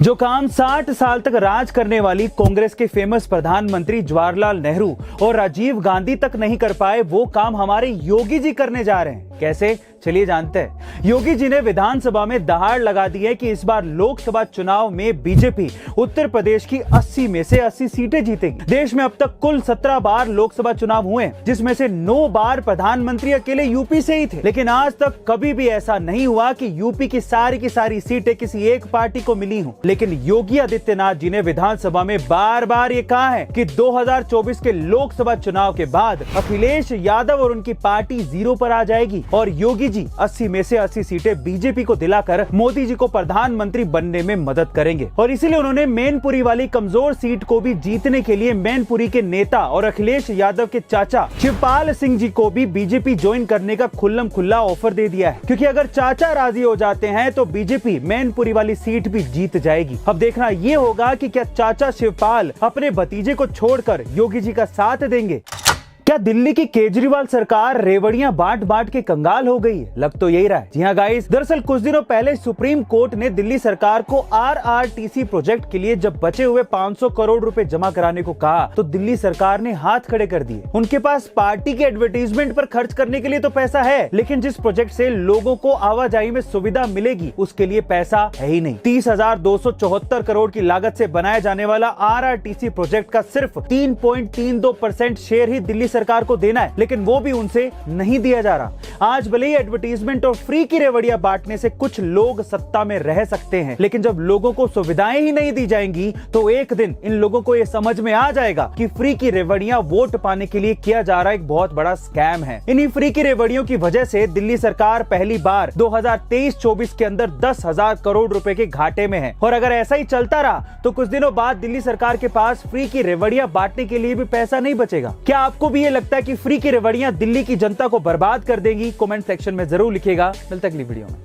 जो काम 60 साल तक राज करने वाली कांग्रेस के फेमस प्रधानमंत्री जवाहरलाल नेहरू और राजीव गांधी तक नहीं कर पाए, वो काम हमारे योगी जी करने जा रहे हैं। कैसे, चलिए जानते हैं। योगी जी ने विधानसभा में दहाड़ लगा दी है कि इस बार लोकसभा चुनाव में बीजेपी उत्तर प्रदेश की 80 में से 80 सीटें जीतेगी। देश में अब तक कुल 17 बार लोकसभा चुनाव हुए, जिसमें से 9 बार प्रधानमंत्री अकेले यूपी से ही थे। लेकिन आज तक कभी भी ऐसा नहीं हुआ कि यूपी की सारी सीटें किसी एक पार्टी को मिली हों। लेकिन योगी आदित्यनाथ जी ने विधानसभा में बार बार ये कहा है कि 2024 के लोकसभा चुनाव के बाद अखिलेश यादव और उनकी पार्टी 0 पर आ जाएगी और योगी जी 80 में से 80 सीटें बीजेपी को दिलाकर मोदी जी को प्रधानमंत्री बनने में मदद करेंगे। और इसीलिए उन्होंने मैनपुरी वाली कमजोर सीट को भी जीतने के लिए मैनपुरी के नेता और अखिलेश यादव के चाचा शिवपाल सिंह जी को भी बीजेपी ज्वाइन करने का खुल्लम खुल्ला ऑफर दे दिया है, क्योंकि अगर चाचा राजी हो जाते हैं तो बीजेपी मैनपुरी वाली सीट भी जीत जाएगी। अब देखना ये होगा कि क्या चाचा शिवपाल अपने भतीजे को छोड़कर योगी जी का साथ देंगे। क्या दिल्ली की केजरीवाल सरकार रेवड़ियां बांट बांट के कंगाल हो गई है? लग तो यही रहा है। जी हाँ गाइस, दरअसल कुछ दिनों पहले सुप्रीम कोर्ट ने दिल्ली सरकार को आरआरटीसी प्रोजेक्ट के लिए जब बचे हुए 500 करोड़ रुपए जमा कराने को कहा, तो दिल्ली सरकार ने हाथ खड़े कर दिए। उनके पास पार्टी के एडवर्टीजमेंट पर खर्च करने के लिए तो पैसा है, लेकिन जिस प्रोजेक्ट से लोगों को आवाजाही में सुविधा मिलेगी उसके लिए पैसा है ही नहीं। 30,274 करोड़ की लागत से बनाया जाने वाला आरआरटीसी प्रोजेक्ट का सिर्फ 3.32% शेयर ही दिल्ली सरकार को देना है, लेकिन वो भी उनसे नहीं दिया जा रहा। आज भले ही एडवर्टीजमेंट और फ्री की रेवड़ियां बांटने से कुछ लोग सत्ता में रह सकते हैं, लेकिन जब लोगों को सुविधाएं ही नहीं दी जाएंगी तो एक दिन इन लोगों को यह समझ में आ जाएगा कि फ्री की रेवड़ियां वोट पाने के लिए किया जा रहा एक बहुत बड़ा स्कैम है। इन्हीं फ्री की रेवड़ियों की वजह से दिल्ली सरकार पहली बार 2023-24 के अंदर 10,000 करोड़ रुपए के घाटे में है। और अगर ऐसा ही चलता रहा तो कुछ दिनों बाद दिल्ली सरकार के पास फ्री की रेवड़ियां बांटने के लिए भी पैसा नहीं बचेगा। क्या आपको भी ये लगता है कि फ्री की रेवड़ियां दिल्ली की जनता को बर्बाद कर देंगी? कमेंट सेक्शन में जरूर लिखिएगा। मिलते हैं अगली वीडियो में।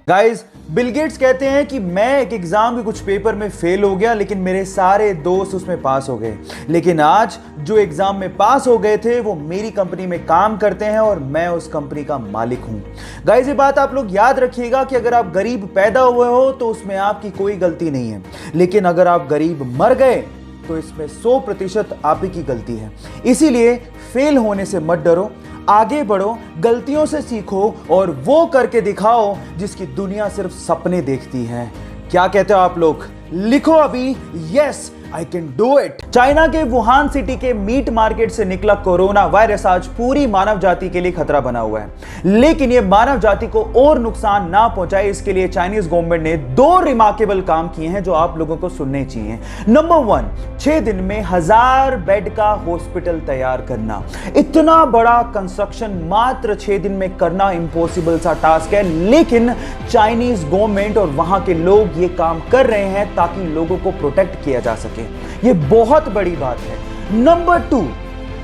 गाइस, बिल गेट्स कहते हैं कि मैं एक एग्जाम के कुछ पेपर में फेल हो गया, लेकिन मेरे सारे दोस्त उसमें पास हो गए। लेकिन आज जो एग्जाम में पास हो गए थे वो मेरी कंपनी में काम करते हैं और मैं उस कंपनी का मालिक हूं। गाइस, ये बात आप लोग याद रखिएगा कि अगर आप गरीब पैदा हुए हो तो उसमें आपकी कोई गलती नहीं है, लेकिन अगर आप गरीब मर गए तो इसमें 100% आप ही की गलती है। इसीलिए फेल होने से मत डरो, आगे बढ़ो, गलतियों से सीखो और वो करके दिखाओ जिसकी दुनिया सिर्फ सपने देखती है। क्या कहते हो आप लोग? लिखो अभी, yes I can do it. China के वुहान सिटी के मीट मार्केट से निकला कोरोना वायरस आज पूरी मानव जाति के लिए खतरा बना हुआ है, लेकिन ये मानव जाति को और नुकसान ना पहुंचाए इसके लिए चाइनीज गवर्नमेंट ने 2 रिमार्केबल काम किए हैं जो आप लोगों को सुनने चाहिए। नंबर 1, 6 दिन में 1000 बेड का हॉस्पिटल तैयार करना। इतना बड़ा कंस्ट्रक्शन मात्र 6 दिन में करना इम्पॉसिबल सा टास्क है, लेकिन चाइनीज गवर्नमेंट और वहां के लोग ये काम कर रहे हैं ताकि लोगों को प्रोटेक्ट किया जा सके। ये बहुत बड़ी बात है। नंबर 2,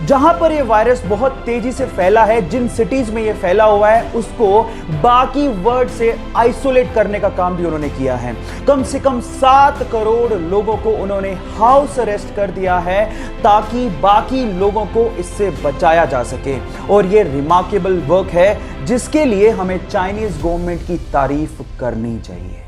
जहां पर ये वायरस बहुत तेजी से फैला है, जिन सिटीज में ये फैला हुआ है उसको बाकी वर्ल्ड से आइसोलेट करने का काम भी उन्होंने किया है। कम से कम 7 करोड़ लोगों को उन्होंने हाउस अरेस्ट कर दिया है ताकि बाकी लोगों को इससे बचाया जा सके। और ये रिमार्केबल वर्क है जिसके लिए हमें चाइनीज गवर्नमेंट की तारीफ करनी चाहिए।